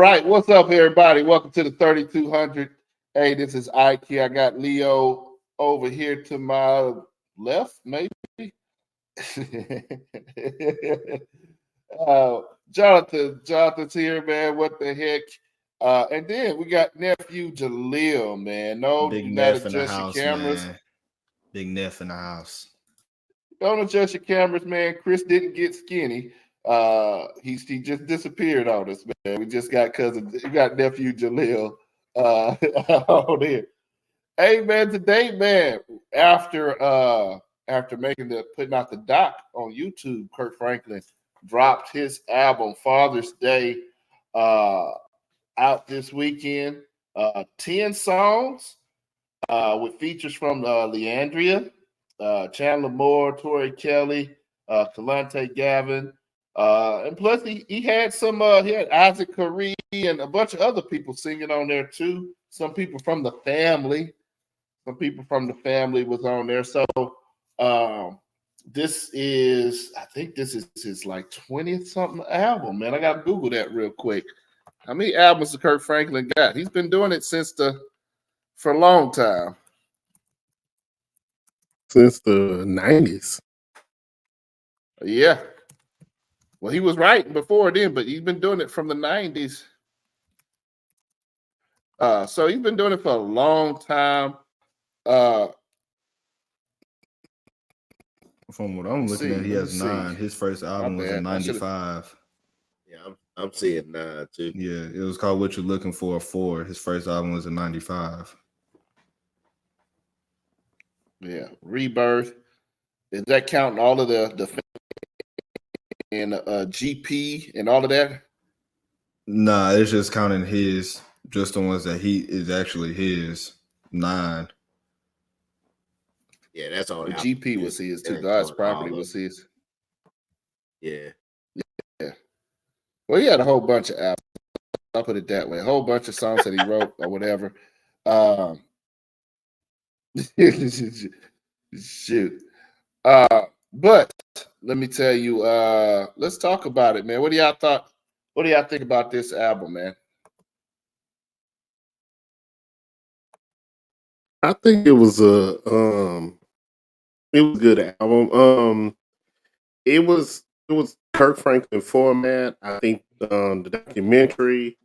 right, what's up, everybody? Welcome to the 3200. Hey, this is Ike here. I got Leo over here to my left, maybe. uh, Jonathan's here, man. What the heck? And then we got nephew Jaleel, man. No, Big do not Neff in the adjust your house, cameras. man. Big Neff in the house. Don't adjust your cameras, man. Chris didn't get skinny. He just disappeared on us, man. We just got we got nephew Jaleel on here. Hey man, today, man, after putting out the doc on YouTube, Kirk Franklin dropped his album Father's Day out this weekend. 10 songs with features from Leandria, Chandler Moore, Tori Kelly, Kalante Gavin, and plus he had he had Isaac Curry and a bunch of other people singing on there too. Some people from the family was on there. So I think this is his like 20th something album, man. I gotta Google that real quick. How many albums has Kirk Franklin got? He's been doing it for a long time. Since the 90s. Yeah. Well, he was writing before then, but he's been doing it from the 90s. So he's been doing it for a long time. From what I'm looking at, he has 9. His first album was in 95. Yeah, I'm seeing 9 too. Yeah, it was called What You're Looking For 4. His first album was in 95. Yeah, Rebirth. Is that counting all of the and GP and all of that? Nah, it's just counting just the ones that he is actually his 9. Yeah, that's all. GP was his too. God's Property was his. Yeah. Well, he had a whole bunch of albums. I'll put it that way. A whole bunch of songs that he wrote or whatever. Shoot. But let me tell you, let's talk about it, man. What do y'all think about this album, man? I think it was a good album. It was Kirk Franklin format. I think the documentary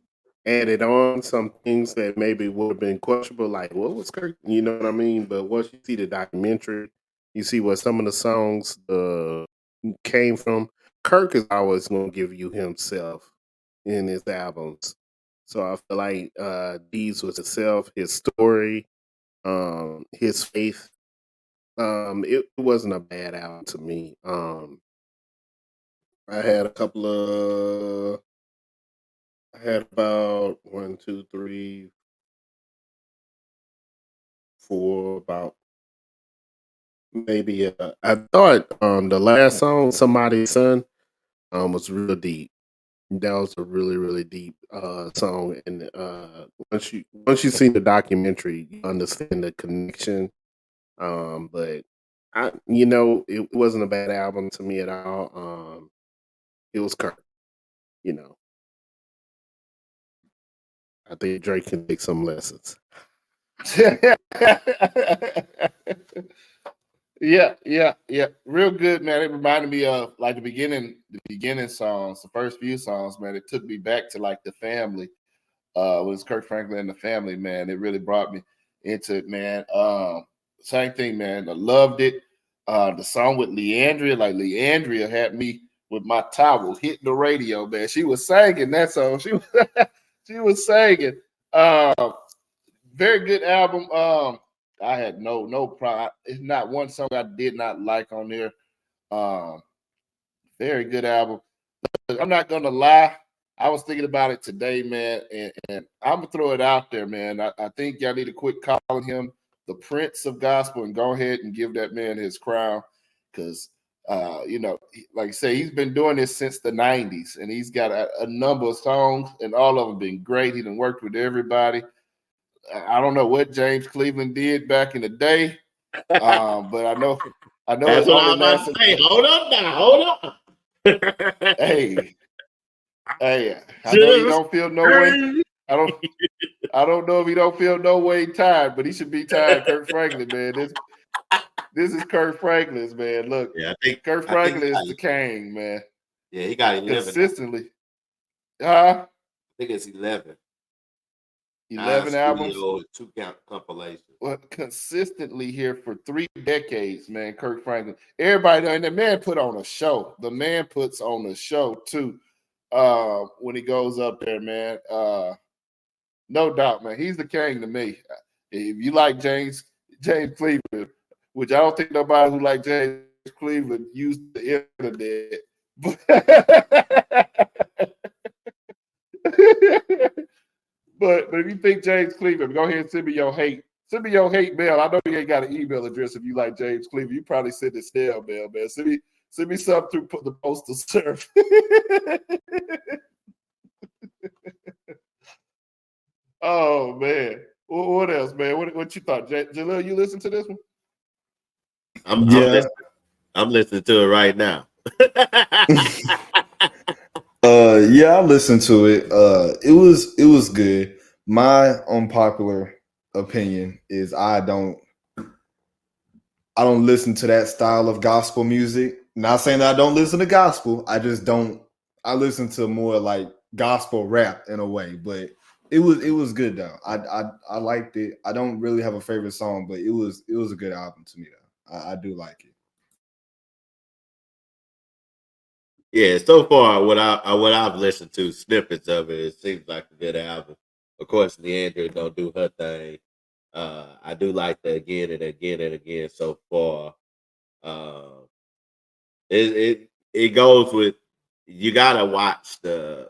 added on some things that maybe would have been questionable, like what was Kirk, you know what I mean? But once you see the documentary, you see what some of the songs came from. Kirk is always going to give you himself in his albums. So I feel like these was himself, his story, his faith. It wasn't a bad album to me. I had a couple of I had about 1, 2, 3, 4, about maybe I thought the last song, Somebody's Son, was real deep. That was a really, really deep song. And once you see the documentary, you understand the connection. But it wasn't a bad album to me at all. It was Kirk, you know. I think Drake can take some lessons. Yeah. Real good, man. It reminded me of like the beginning songs, the first few songs, man. It took me back to like the family. Was Kirk Franklin and the family, man. It really brought me into it, man. Same thing, man. I loved it. The song with Leandria, like Leandria had me with my towel hitting the radio, man. She was singing that song. She was singing. Very good album. I had no problem. It's not one song I did not like on there. Very good album. I'm not gonna lie. I was thinking about it today, man, and I'm gonna throw it out there, man. I think y'all need to quit calling him the Prince of Gospel and go ahead and give that man his crown, because like I say, he's been doing this since the '90s, and he's got a number of songs, and all of them been great. He done worked with everybody. I don't know what James Cleveland did back in the day, but I know. That's what I was about to say. Hold up now. Hey, Hey, I know he don't feel no way. I don't know if he don't feel no way tired, but he should be tired. Kirk Franklin, man. This is Kirk Franklin's, man. Look, Yeah, Kirk Franklin is the king, man. Yeah, he got 11 consistently. I think it's 11. 11 albums. Studio, 2 compilations. Well, consistently here for 3 decades, man. Kirk Franklin. Everybody, and the man put on a show. The man puts on a show too. When he goes up there, man. No doubt, man. He's the king to me. If you like James Cleveland, which I don't think nobody who like James Cleveland used the internet. But if you think James Cleveland, go ahead and send me your hate. Send me your hate mail. I know you ain't got an email address if you like James Cleveland. You probably send it snail mail, man. Send me something through the postal service. Oh man. What else, man? What you thought? Jalil, you listen to this one? I'm listening to it right now. Yeah, I listened to it. It was good. My unpopular opinion is I don't listen to that style of gospel music. Not saying that I don't listen to gospel. I just don't. I listen to more like gospel rap in a way, but it was good though. I liked it. I don't really have a favorite song, but it was a good album to me though. I do like it. Yeah, so far what I've listened to, snippets of it, it seems like a good album. Of course, Leandra don't do her thing. I do like the again and again and again so far. It goes with, you gotta watch the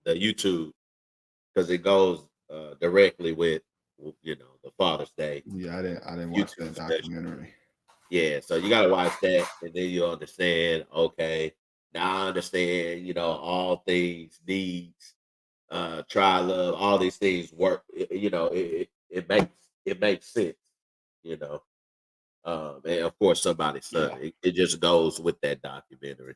YouTube, because it goes directly with the Father's Day. Yeah, I didn't watch that documentary. Yeah, so you gotta watch that, and then you understand. Okay, now I understand. All things, needs, try love, all these things work. It makes sense. And of course, somebody's son. Yeah. It just goes with that documentary.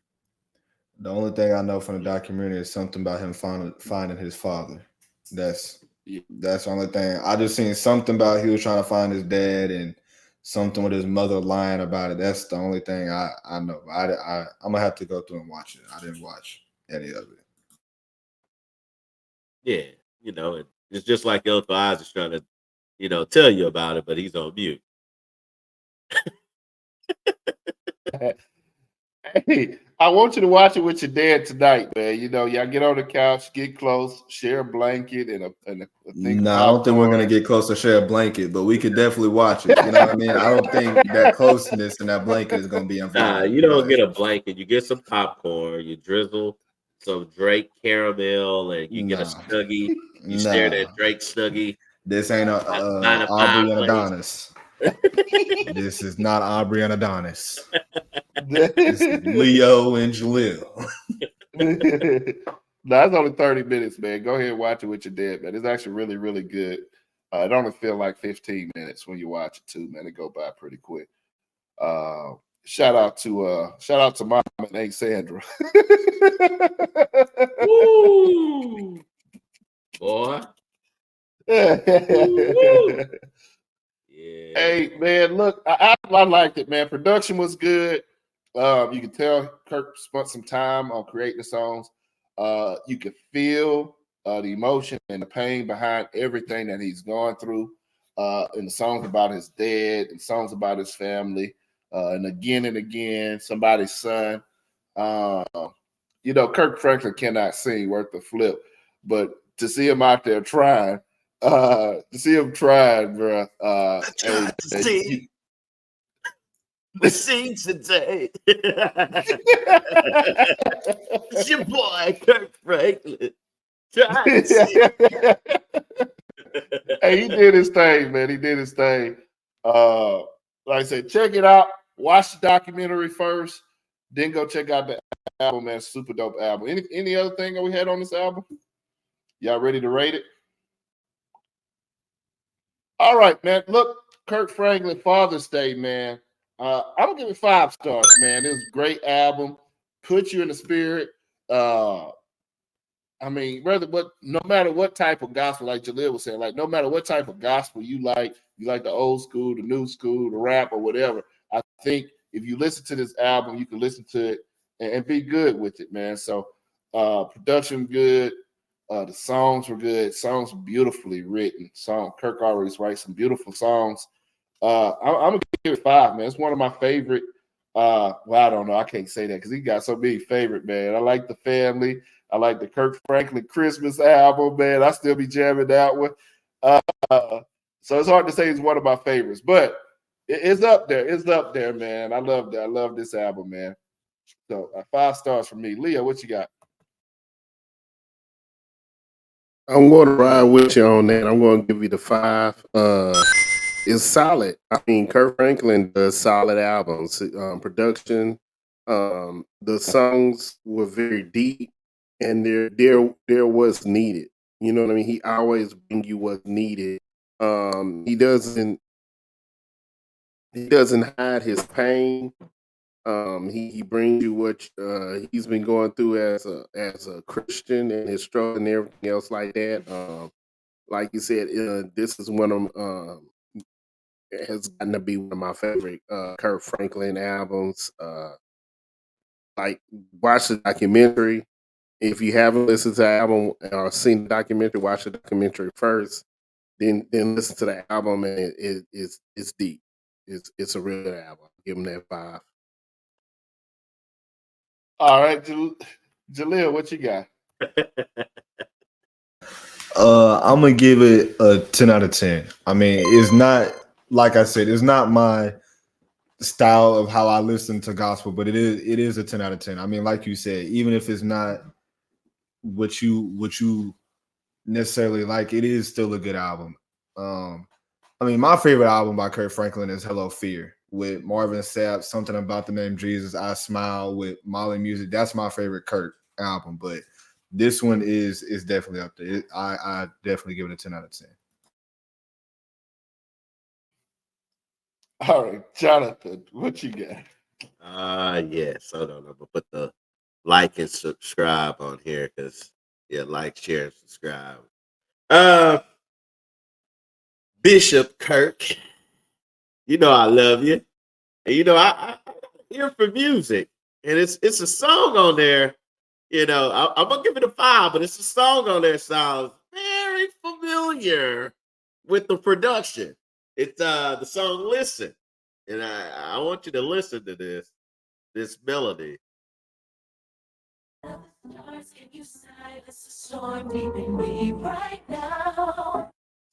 The only thing I know from the documentary is something about him finding his father. That's the only thing. I just seen something about he was trying to find his dad and something with his mother lying about it. That's the only thing I know. I'm gonna have to go through and watch it. I didn't watch any of it. Yeah, it's just like Elto Eyes is trying to, tell you about it, but he's on mute. Hey, I want you to watch it with your dad tonight, man. Y'all get on the couch, get close, share a blanket and a thing. No, I don't think we're gonna get close to share a blanket, but we could definitely watch it. You know what I mean? I don't think that closeness in that blanket is gonna be involved. Nah, you don't get a blanket. You get some popcorn. You drizzle some Drake caramel, and you get a Snuggie. You stare at that Drake Snuggie. This ain't Aubrey and Adonis. This is not Aubrey and Adonis. This is Leo and Jalil. No, it's only 30 minutes, man. Go ahead and watch it with your dad, man. It's actually really, really good. It only feel like 15 minutes when you watch it too, man. It go by pretty quick. Shout out to mom and Aunt Sandra. Woo! Boy. Yeah. Yeah. Hey, man, look, I liked it, man. Production was good. You can tell Kirk spent some time on creating the songs. You could feel the emotion and the pain behind everything that he's going through. In the songs about his dad and songs about his family, and again, somebody's son. Kirk Franklin cannot sing worth a flip, but to see him out there trying, bro. Sing today. It's your boy, Kirk Franklin. Hey, he did his thing, man. He did his thing. Like I said, check it out. Watch the documentary first, then go check out the album, man. Super dope album. Any other thing that we had on this album? Y'all ready to rate it? All right, man. Look, Kirk Franklin, Father's Day, man. I'm gonna give it 5 stars, man. It was a great album. Put you in the spirit. I mean, no matter what type of gospel, like Jaleel was saying, like no matter what type of gospel you like the old school, the new school, the rap, or whatever. I think if you listen to this album, you can listen to it and be good with it, man. So production good, the songs were good, songs beautifully written. Kirk always writes some beautiful songs. I'm gonna give it 5, man. It's one of my favorite. Well, I don't know. I can't say that because he got so many favorite, man. I like The Family. I like the Kirk Franklin Christmas album, man. I still be jamming that one. So it's hard to say it's one of my favorites, but it's up there. It's up there, man. I love that. I love this album, man. So 5 stars for me. Leah, what you got? I'm going to ride with you on that. I'm going to give you the 5. It's solid. I mean, Kirk Franklin does solid albums. Production, the songs were very deep, and there was needed. You know what I mean? He always bring you what's needed. He doesn't hide his pain. He brings you what he's been going through as a Christian and his struggle and everything else like that. Like you said, this is one of it has gotten to be one of my favorite Kirk Franklin albums. Like watch the documentary. If you haven't listened to the album or seen the documentary, watch the documentary first. Then listen to the album, and it's deep. It's a real good album. Give him that 5. All right, Jaleel, what you got? I'm gonna give it a 10 out of 10. I mean, it's not, like I said, it's not my style of how I listen to gospel, but it is a 10 out of 10. I mean, like you said, even if it's not what you necessarily like, it is still a good album. I mean, my favorite album by Kirk Franklin is Hello Fear with Marvin Sapp, Something About the Name Jesus, I Smile with Molly Music. That's my favorite Kirk album, but this one is definitely up there. I definitely give it a 10 out of 10. All right, Jonathan, what you got? Yes. Hold on. I'm gonna put the like and subscribe on here because like, share, and subscribe. Bishop Kirk, you know I love you, and you know I hear for music, and it's a song on there. You know, I'm gonna give it a 5, but it's a song on there sounds very familiar with the production. It's the song "Listen," and I want you to listen to this melody.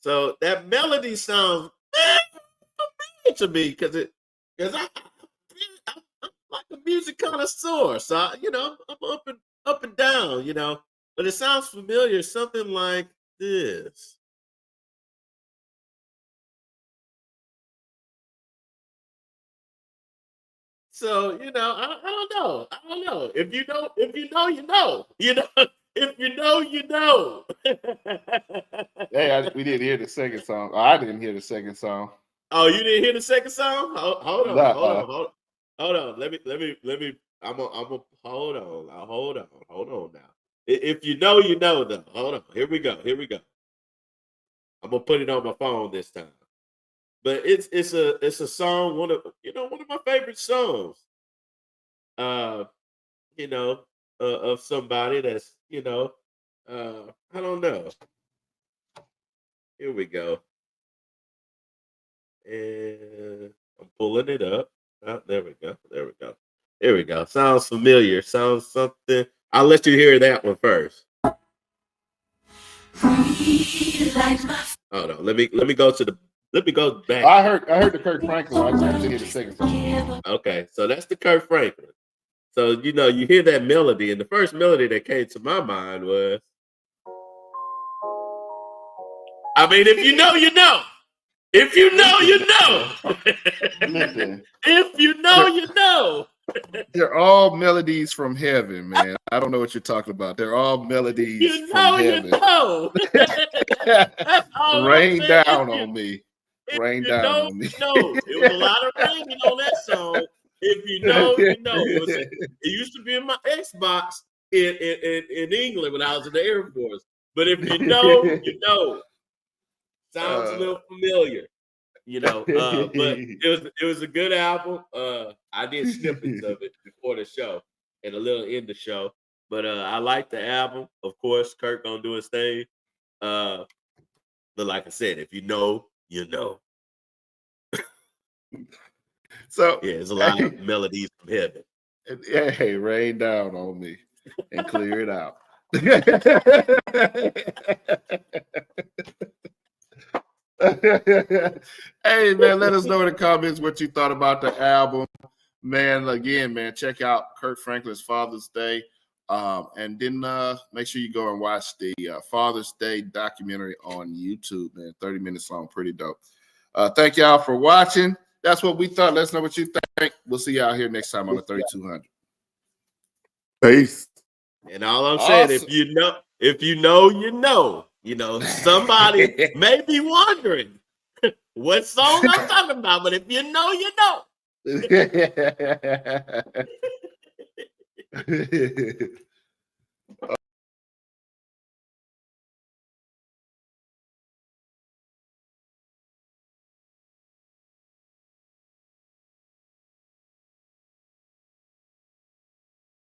So that melody sounds familiar to me because I'm like a music connoisseur. So I'm up and down, but it sounds familiar, something like this. So I don't know. I don't know. If you know, you know. If you know, you know. Hey, we didn't hear the second song. I didn't hear the second song. Oh, you didn't hear the second song? Hold on. Let me. I'm a. Hold on now. If you know, you know. Though, hold on. Here we go. I'm gonna put it on my phone this time. But it's a song. One of my favorite songs. Uh, you know, of somebody that's I don't know. Here we go. And I'm pulling it up. Oh, there we go. There we go. Sounds familiar. Sounds something. I'll let you hear that one first. Hold on. Let me go to the. Let me go back. I heard the Kirk Franklin. I just didn't hear the second song. Okay, so that's the Kirk Franklin. So you hear that melody, and the first melody that came to my mind was. I mean, if you know, you know. If you know, you know. Listen. If you know, you know. They're all melodies from heaven, man. I don't know what you're talking about. They're all melodies from heaven. You know. Rain down on me. Rain down on me. No, it was a lot of raining on that song. If you know, you know. It used to be in my Xbox. in England when I was in the Air Force. But if you know, you know. Sounds a little familiar, but it was a good album. I did snippets of it before the show and a little in the show, but I like the album. Of course, Kirk gonna do his thing. But like I said, if you know, you know. So yeah, there's a lot of melodies from heaven. Hey, rain down on me and clear it out. Hey, man, let us know in the comments what you thought about the album. Man, again, man, check out Kirk Franklin's Father's Day. And then make sure you go and watch the Father's Day documentary on YouTube, man. 30 minutes long, pretty dope. Thank y'all for watching. That's what we thought. Let us know what you think. We'll see y'all here next time on the 3200. Peace. And all I'm saying, if you know, somebody may be wondering what song I'm talking about, but if you know, you know.